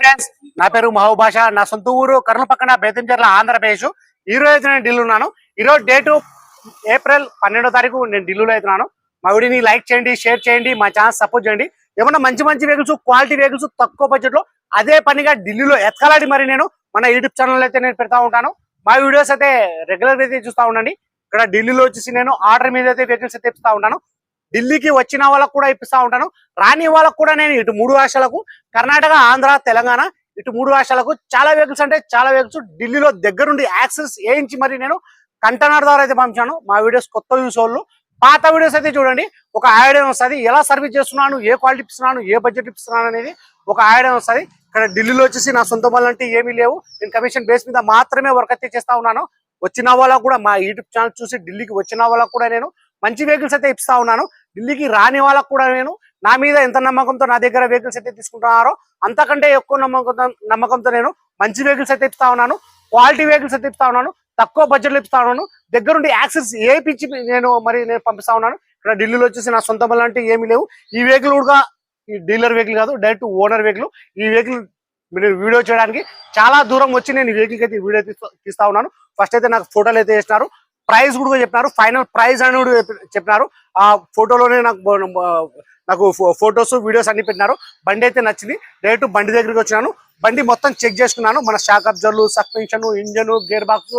Friends, నా పేరు మహబూబ్ బాషా. నా సొంత ఊరు కర్నూలు పక్కన బేతంచెర్ల, ఆంధ్రప్రదేశ్. ఈ రోజు నేను ఢిల్లీ ఉన్నాను. ఈ రోజు డేటు ఏప్రిల్ 12వ తారీఖు. నేను ఢిల్లీలో అవుతున్నాను. మా వీడియోని లైక్ చేయండి, షేర్ చేయండి, మా ఛానల్ సపోర్ట్ చేయండి. ఏమన్నా మంచి మంచి వెహికల్స్, క్వాలిటీ వెహికల్స్ తక్కువ బడ్జెట్ లో అదే పనిగా ఢిల్లీలో ఎత్కాలాడి మరి నేను మన యూట్యూబ్ ఛానల్ అయితే నేను పెడతా ఉంటాను. మా వీడియోస్ అయితే రెగ్యులర్ అయితే చూస్తూ ఉండండి. ఇక్కడ ఢిల్లీలో వచ్చేసి నేను ఆర్డర్ మీద అయితే వెహికల్స్ అయితే ఇప్పిస్తా ఉంటాను. ఢిల్లీకి వచ్చిన వాళ్ళకు కూడా ఇప్పిస్తా ఉంటాను. రాని వాళ్ళకు కూడా నేను ఇటు 3 రాష్ట్రాలకు, కర్ణాటక, ఆంధ్ర, తెలంగాణ, ఇటు 3 రాష్ట్రాలకు చాలా వెహికల్స్ అంటే చాలా వెహికల్స్ ఢిల్లీలో దగ్గరుండి యాక్సెస్ వేయించి మరి నేను కంటైనర్ ద్వారా అయితే పంపించాను. మా వీడియోస్ కొత్త యూస్ వాళ్ళు పాత వీడియోస్ అయితే చూడండి, ఒక ఐడియా వస్తుంది. ఎలా సర్వీస్ చేస్తున్నాను, ఏ క్వాలిటీ ఇస్తున్నాను, ఏ బడ్జెట్ ఇస్తున్నాను అనేది ఒక ఐడియా వస్తుంది. ఇక్కడ ఢిల్లీలో వచ్చేసి నా సొంత పనులు అంటే ఏమీ లేవు. నేను కమిషన్ బేస్ మీద మాత్రమే వర్క్ అయితే చేస్తా ఉన్నాను. వచ్చిన వాళ్ళకు కూడా మా యూట్యూబ్ ఛానల్ చూసి ఢిల్లీకి వచ్చిన వాళ్ళకు కూడా నేను మంచి వెహికల్స్ అయితే ఇస్తా ఉన్నాను. ఢిల్లీకి రాని వాళ్ళకు కూడా నేను నా మీద ఎంత నమ్మకంతో నా దగ్గర వెహికల్స్ అయితే తీసుకుంటున్నారో అంతకంటే ఎక్కువ నమ్మకంతో నేను మంచి వెహికల్స్ అయితే ఇస్తా ఉన్నాను. క్వాలిటీ వెహికల్స్ అయితే ఇస్తా ఉన్నాను. తక్కువ బడ్జెట్లో ఇస్తా ఉన్నాను. దగ్గరుండి యాక్సెస్ ఏపిచ్చి నేను పంపిస్తా ఉన్నాను. ఇక్కడ ఢిల్లీలో వచ్చేసి నా సొంత పనులు అంటే ఏమీ లేవు. ఈ వెహికల్ కూడా ఈ డీలర్ వెహికల్ కాదు, డైరెక్ట్ ఓనర్ వెహికల్. ఈ వెహికల్ నేను వీడియో చేయడానికి చాలా దూరం వచ్చి నేను ఈ వెహికల్కి అయితే వీడియో తీస్తా ఉన్నాను. ఫస్ట్ అయితే నాకు ఫోటోలు అయితే వేసినారు, ప్రైస్ కూడా చెప్పినారు, ఫైనల్ ప్రైస్ అని కూడా చెప్పినారు. ఆ ఫోటోలోనే నాకు ఫొటోస్, వీడియోస్ అన్ని పెట్టినారు. బండి అయితే నచ్చింది. డైరెక్ట్ బండి దగ్గరికి వచ్చినాను. బండి మొత్తం చెక్ చేసుకున్నాను. మన షాక్ అబ్జర్లు, suspension, engine, gear box,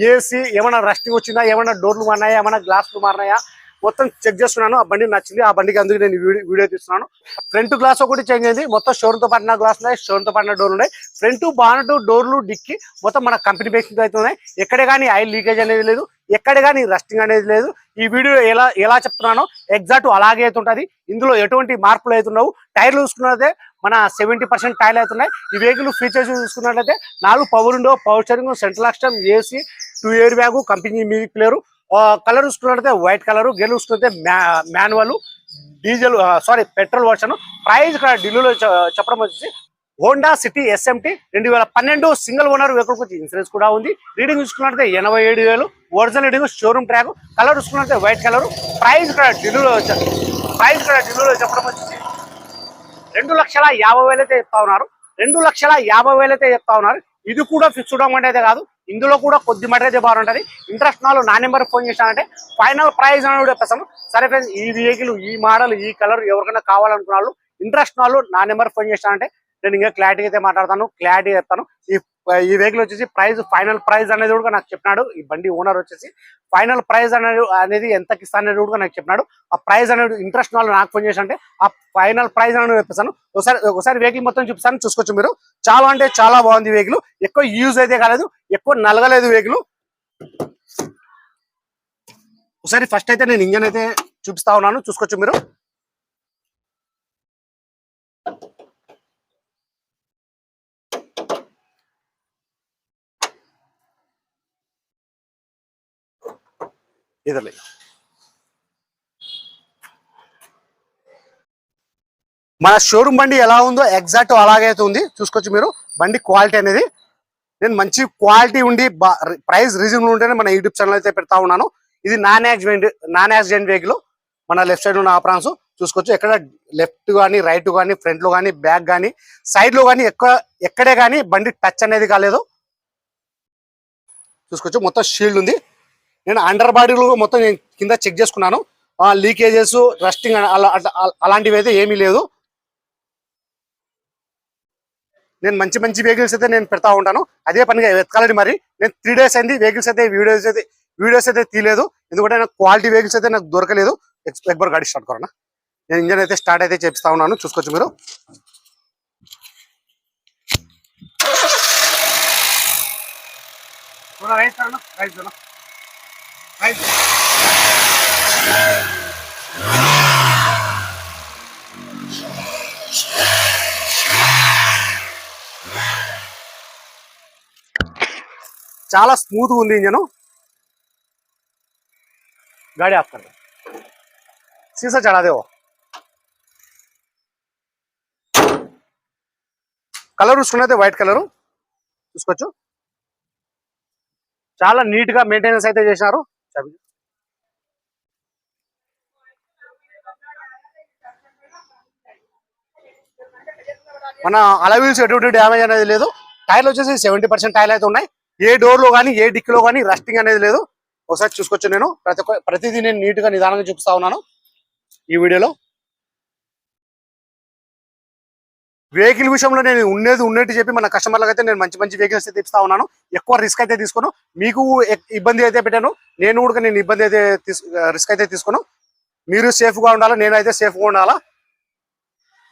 AC, ఏమైనా రస్టింగ్ వచ్చిందా, ఏమైనా డోర్లు మారినాయా, ఏమైనా గ్లాసులు మారినాయా, మొత్తం చెక్ చేసుకున్నాను. ఆ బండి నచ్చింది. ఆ బండికి అందుకు నేను వీడియో తీస్తున్నాను. ఫ్రంట్ గ్లాస్ ఒకటి చేంజ్ అయింది. మొత్తం షోరూమ్ తో పడిన గ్లాస్ ఉన్నాయి, షోరూమ్ తో పడిన డోర్లు ఉన్నాయి. ఫ్రంట్ బానట్, డోర్లు, డిక్కి మొత్తం మన కంపెనీ బేసింగ్ అయితే ఉన్నాయి. ఎక్కడే కానీ ఆయిల్ లీకేజ్ అనేది లేదు, ఎక్కడే కానీ రస్టింగ్ అనేది లేదు. ఈ వీడియో ఎలా చెప్తున్నానో ఎగ్జాక్ట్ అలాగే అయితే ఉంటుంది. ఇందులో ఎటువంటి మార్పులు అవుతున్నావు. టైర్లు చూసుకున్నట్లయితే మన 70% టైర్లు అవుతున్నాయి. ఈ వెహికల్ ఫీచర్స్ చూసుకున్నట్లయితే 4 power window, power steering, central system, AC, 2 air bag, company music player. Colour చూసుకున్నట్లయితే వైట్ కలర్, గేర్ చూసుకుంటే manual, diesel petrol version. Price ఇక్కడ ఢిల్లీలో చెప్పడం వచ్చేసి Honda city SMT 2012 single owner vehicle వచ్చి ఇన్సూరెన్స్ కూడా ఉంది. రీడింగ్ చూసుకున్నట్లయితే 87,000 original reading, showroom track. Colour చూసుకున్నట్లయితే వైట్ కలర్. ప్రైస్ ఇక్కడ ఢిల్లీలో చెప్పడం వచ్చేసి 2,50,000 అయితే చెప్తా ఉన్నారు. 2,50,000 అయితే చెప్తా ఉన్నారు. ఇది కూడా ఫిక్స్డ్ అమౌంట్ అయితే కాదు. ఇందులో కూడా కొద్ది మట అయితే బాగుంటుంది. ఇంట్రెస్ట్ నాలో నా నెంబర్ ఫోన్ చేశానంటే ఫైనల్ ప్రైస్ అని కూడా చెప్పేస్తాను. సరే ఫ్రెండ్స్, ఈ వెహికల్, ఈ మోడల్, ఈ కలర్ ఎవరికైనా కావాలనుకున్న వాళ్ళు ఇంట్రెస్ట్ నాలో నా నెంబర్ ఫోన్ చేశానంటే నేను ఇంకా క్లారిటీ అయితే మాట్లాడతాను, క్లారిటీ చెప్తాను. ఈ వెహికల్ వచ్చేసి ఫైనల్ ప్రైస్ అనేది కూడా నాకు చెప్పినాడు. ఈ బండి ఓనర్ వచ్చేసి ఫైనల్ ప్రైస్ అనేది ఎంతకి ఇస్తా అనేది కూడా నాకు చెప్పినాడు. ఆ ప్రైస్ అనేది ఇంట్రెస్ట్ వాళ్ళు నాకు ఫోన్ చేసి అంటే ఆ ఫైనల్ ప్రైస్ అనేది చెప్పేస్తాను. ఒకసారి వెహికల్ మొత్తం చూపిస్తాను, చూసుకోవచ్చు మీరు. చాలా అంటే చాలా బాగుంది వెహికల్. ఎక్కువ యూజ్ అయితే కాలేదు, ఎక్కువ నలగలేదు వెహికల్. ఒకసారి ఫస్ట్ అయితే నేను ఇంజన్ అయితే చూపిస్తా ఉన్నాను, చూసుకోవచ్చు మీరు. ఇదలే మన షోరూమ్ బండి ఎలా ఉందో ఎగ్జాక్ట్ అలాగైతే ఉంది, చూసుకోవచ్చు మీరు. బండి క్వాలిటీ అనేది నేను మంచి క్వాలిటీ ఉండి ప్రైస్ రీజనబుల్ ఉంటేనే మన యూట్యూబ్ ఛానల్ అయితే పెడతా ఉన్నాను. ఇది నాన్ యాక్సిడెంట్ వెహికల్. మన లెఫ్ట్ సైడ్ ఉన్న ఆపరాన్స్ చూసుకోవచ్చు. ఎక్కడ లెఫ్ట్ కానీ, రైట్ కానీ, ఫ్రంట్ లో కానీ, బ్యాక్ కానీ, సైడ్ లో కానీ ఎక్కడే కానీ బండి టచ్ అనేది కాలేదు, చూసుకోవచ్చు. మొత్తం షీల్డ్ ఉంది. నేను అండర్ బాడీలో మొత్తం నేను కింద చెక్ చేసుకున్నాను. లీకేజెస్, రస్టింగ్ అలాంటివి అయితే ఏమీ లేదు. నేను మంచి వెహికల్స్ అయితే నేను పెడతా ఉంటాను. అదే పనిగా వెతకాలని మరి. నేను 3 days అయింది వెహికల్స్ అయితే వీడియోస్ అయితే తీయలేదు. ఎందుకంటే నాకు క్వాలిటీ వెహికల్స్ అయితే నాకు దొరకలేదు. ఎక్బర్ గాడి స్టార్ట్ కరోనా. నేను ఇంజన్ అయితే స్టార్ట్ అయితే చేపిస్తా ఉన్నాను, చూసుకోవచ్చు మీరు. చాలా స్మూత్ ఉంది ఇంజను. गाड़ी ऑफ कर दो, शीशा चढ़ा दे। वो కలర్ చూసుకున్నైతే వైట్ కలర్ చూసుకోవచ్చు. చాలా నీట్ గా మెయింటెనెన్స్ అయితే చేశారు. మన అలవీల్స్ ఎటువంటి డ్యామేజ్ అనేది లేదు. టైర్లు వచ్చేసి 70% టైర్లు అయితే ఉన్నాయి. ఏ డోర్ లో కానీ ఏ డిక్కీలో కానీ రస్టింగ్ అనేది లేదు. ఒకసారి చూసుకోవచ్చు. నేను ప్రతిదీ నేను నీట్ గా నిదానంగా చూపిస్తా ఉన్నాను ఈ వీడియోలో. వెహికల్ విషయంలో నేను ఉన్నట్టు చెప్పి మన కస్టమర్లకు అయితే నేను మంచి వెహికల్స్ అయితే ఇస్తా ఉన్నాను. ఎక్కువ రిస్క్ అయితే తీసుకోను. మీకు ఇబ్బంది అయితే పెట్టాను, నేను కూడా నేను ఇబ్బంది అయితే రిస్క్ అయితే తీసుకోను. మీరు సేఫ్ గా ఉండాలా, నేనైతే సేఫ్ గా ఉండాలా.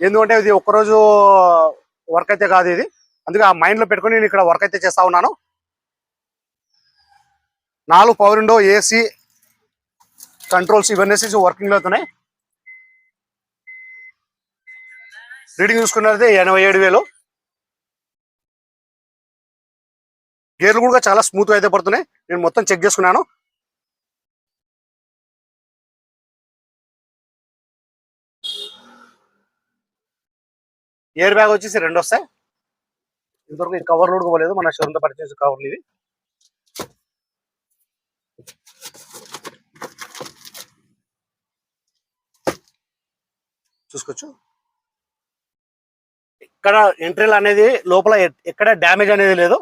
ఎందుకంటే ఇది ఒక్కరోజు వర్క్ అయితే కాదు ఇది. అందుకే ఆ మైండ్ లో పెట్టుకుని నేను ఇక్కడ వర్క్ అయితే చేస్తా ఉన్నాను. 4 పవర్ విండో, ఏసీ కంట్రోల్స్ ఇవన్నీ వర్కింగ్ లో అవుతున్నాయి. రీడింగ్ చూసుకున్నట్లయితే 87,000. గేర్లు కూడా చాలా స్మూత్ అయితే పడుతున్నాయి. నేను మొత్తం చెక్ చేసుకున్నాను. ఎయిర్ బ్యాగ్ వచ్చేసి 2 వస్తాయి. ఇంతవరకు ఈ కవర్లు కూడా పోలేదు, మన షోరూమ్ తో పర్చేస్ కవర్లు ఇవి. చూసుకోవచ్చు. ఇక్కడ ఎంట్రీలు అనేది లోపల ఎక్కడ డ్యామేజ్ అనేది లేదు.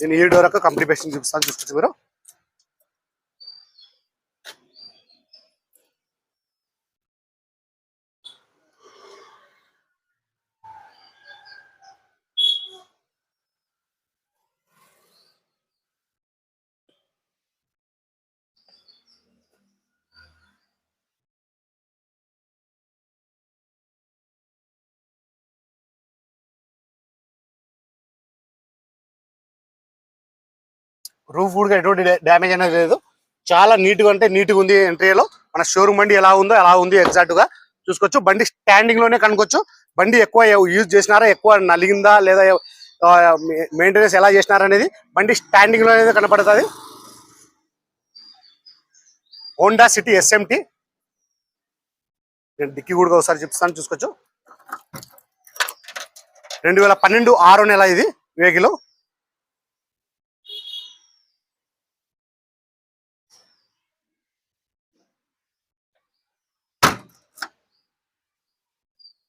నేను ఈ డోర్ యొక్క కంప్లీట్ పేస్టింగ్ చూపిస్తాను. చూసుకోవచ్చు మీరు. రూఫ్ కూడా ఎటువంటి డ్యామేజ్ అనేది లేదు. చాలా నీట్ గా, అంటే నీట్ గా ఉంది. ఎంట్రీలో మన షోరూమ్ బండి ఎలా ఉందో అలా ఉంది ఎగ్జాక్ట్ గా. చూసుకోవచ్చు. బండి స్టాండింగ్ లోనే కనుకోవచ్చు. బండి ఎక్కువ యూజ్ చేసినారా, ఎక్కువ నలిగిందా లేదా, మెయింటెనెన్స్ ఎలా చేసినారా అనేది బండి స్టాండింగ్ లో అనేది కనపడుతుంది. Honda city SMT. నేను డిక్కీ కూడా ఒకసారి చెప్తాను. చూసుకోవచ్చు. 2012 6వ నెల ఇది వెహికల్.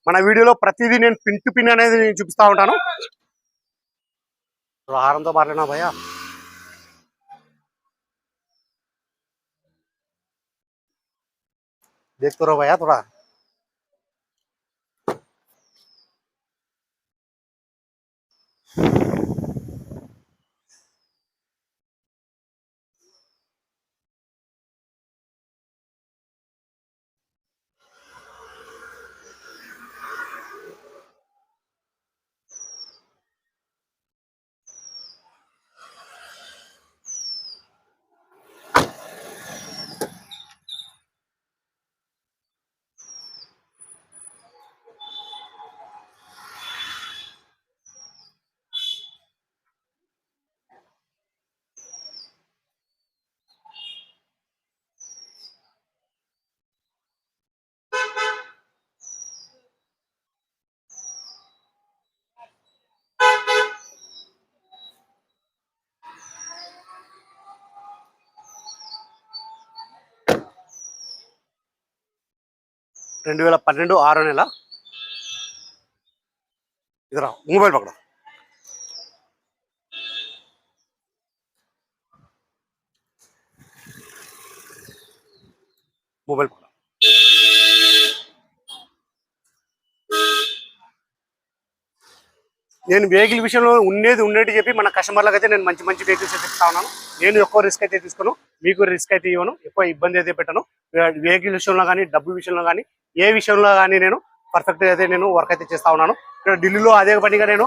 మన వీడియోలో ప్రతిదీ నేను పిన్ టు పిన్ అనేది నేను చూపిస్తా ఉంటాను. ఆహారంతో మాట్లాడినా భయ్యా, देखते भैया थोड़ा. రెండు 2012 6వ నెల. इधर मोबाइल पकड़ो. मोबाइल पकड़ो. నేను వెహికల్ విషయంలో ఉన్నట్టు చెప్పి మన కస్టమర్లకు అయితే నేను మంచి వెహికల్స్ అయితే ఇస్తా ఉన్నాను. నేను ఎక్కువ రిస్క్ అయితే తీసుకోను, మీకు రిస్క్ అయితే ఇవ్వను, ఎక్కువ ఇబ్బంది అయితే పెట్టను. వెహికల్ విషయంలో కానీ, డబ్బు విషయంలో కానీ, ఏ విషయంలో కానీ నేను పర్ఫెక్ట్ అయితే నేను వర్క్ అయితే చేస్తా ఉన్నాను. ఇక్కడ ఢిల్లీలో అదే పనిగా నేను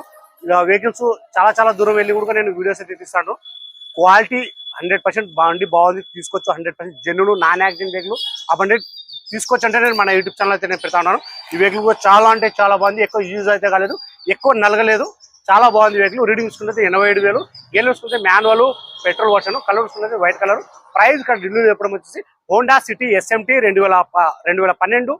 వెహికల్స్ చాలా దూరం వెళ్ళి కూడా నేను వీడియోస్ అయితే తీస్తాను. క్వాలిటీ 100% బాగుంది, తీసుకోవచ్చు. 100% జెన్యూన్ నాన్ యాక్సిడెంట్ వెహికల్ ఆ బండి తీసుకోవచ్చు అంటే నేను మన యూట్యూబ్ ఛానల్ అయితే నేను పెడతా ఉన్నాను. ఈ వెహికల్ కూడా చాలా అంటే చాలా బాగుంది. ఎక్కువ యూజ్ అయితే కాలేదు, ఎక్కువ నలగలేదు, చాలా బాగుంది వెహికల్. రీడింగ్ చూసుకుంటే 87,000. గేర్ చూసుకుంటే మాన్యువల్ పెట్రోల్ వర్షన్, కలర్ చూసుకుంటే వైట్ కలర్. ప్రైస్ ఇక్కడ ఢిల్లీలో చెప్పడం వచ్చేసి Honda city SMT 2012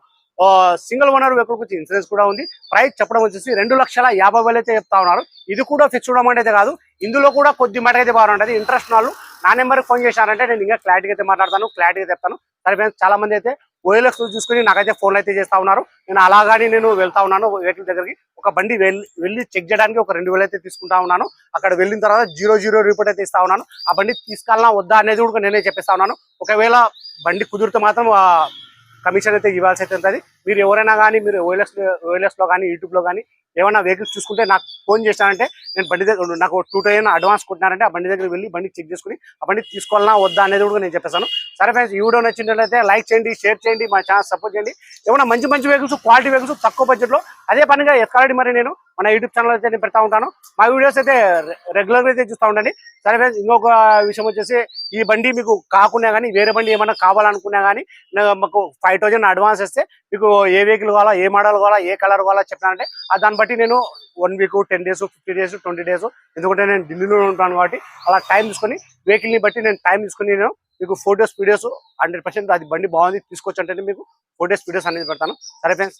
single owner vehicle వచ్చి ఇన్సూరెన్స్ కూడా ఉంది. ప్రైస్ చెప్పడం వచ్చేసి 2,50,000 అయితే చెప్తా ఉన్నారు. ఇది కూడా ఫిక్స్డ్ అమౌంట్ అయితే కాదు, ఇందులో కూడా కొద్ది మటుకు అయితే బాగుంటుంది. ఇంట్రెస్ట్ వాళ్ళు నా నెంబర్కి ఫోన్ చేశారంటే నేను ఇంకా క్లారిటీగా అయితే మాట్లాడతాను, క్లారిటీగా చెప్తాను. సరే ఫ్రెండ్స్, చాలా మంది అయితే ఓఎల్ఎక్స్ చూసుకుని నాకైతే ఫోన్లు అయితే చేస్తా ఉన్నారు. నేను అలాగాని నేను వెళ్తా ఉన్నాను వెహికల్ దగ్గరికి. ఒక బండి వెళ్ళి చెక్ చేయడానికి ఒక 2000 అయితే తీసుకుంటా ఉన్నాను. అక్కడ వెళ్ళిన తర్వాత 00 రిపోర్ట్ అయితే ఇస్తా ఉన్నాను. ఆ బండి తీసుకెళ్ళనా వద్దా అనేది కూడా నేనే చెప్పిస్తా ఉన్నాను. ఒకవేళ బండి కుదిరితే మాత్రం కమిషన్ అయితే ఇవ్వాల్సి అయితే ఉంటుంది. మీరు ఎవరైనా కానీ మీరు ఓఎల్ఎక్స్లో కానీ యూట్యూబ్లో కానీ ఏమైనా వెహికల్స్ చూసుకుంటే నాకు ఫోన్ చేశానంటే నేను బండి దగ్గర నాకు 2000 అడ్వాన్స్ కొట్టినారంటే ఆ బండి దగ్గర వెళ్ళి బండి చెక్ చేసుకుని ఆ బండి తీసుకోవాలన్నా వద్దా అనేది కూడా నేను చెప్పేస్తాను. సరే ఫ్రెండ్స్, ఈ వీడియో నచ్చినట్లయితే లైక్ చేయండి, షేర్ చేయండి, మా ఛానల్ సపోర్ట్ చేయండి. ఏమైనా మంచి వెహికల్స్, క్వాలిటీ వెహికల్స్ తక్కువ బడ్జెట్లో అదే పనిగా ఎత్తుకాలండి మరి నేను మన యూట్యూబ్ ఛానల్ అయితే నేను పెడతా ఉంటాను. మా వీడియోస్ అయితే రెగ్యులర్గా అయితే చూస్తూ ఉండండి. సరే ఫ్రెండ్స్, ఇంకొక విషయం వచ్చేసి ఈ బండి మీకు కాకుండా కానీ వేరే బండి ఏమైనా కావాలనుకున్నా కానీ మాకు 5000 అడ్వాన్స్ ఇస్తే మీకు ఏ వెహికల్ కావాలా, ఏ మోడల్ కావాలా, ఏ కలర్ కావాలా చెప్పినానంటే దాన్ని బట్టి నేను 1 వీక్, 10 days, 50 days, 20 days, ఎందుకంటే నేను ఢిల్లీలో ఉంటాను కాబట్టి అలా టైం తీసుకొని వెహికల్ని బట్టి నేను టైం తీసుకొని నేను మీకు ఫోటోస్, వీడియోస్ 100% అది బండి బాగుంది తీసుకోవచ్చు అంటే మీకు ఫోటోస్, వీడియోస్ అనేది పెడతాను. సరే ఫ్రెండ్స్,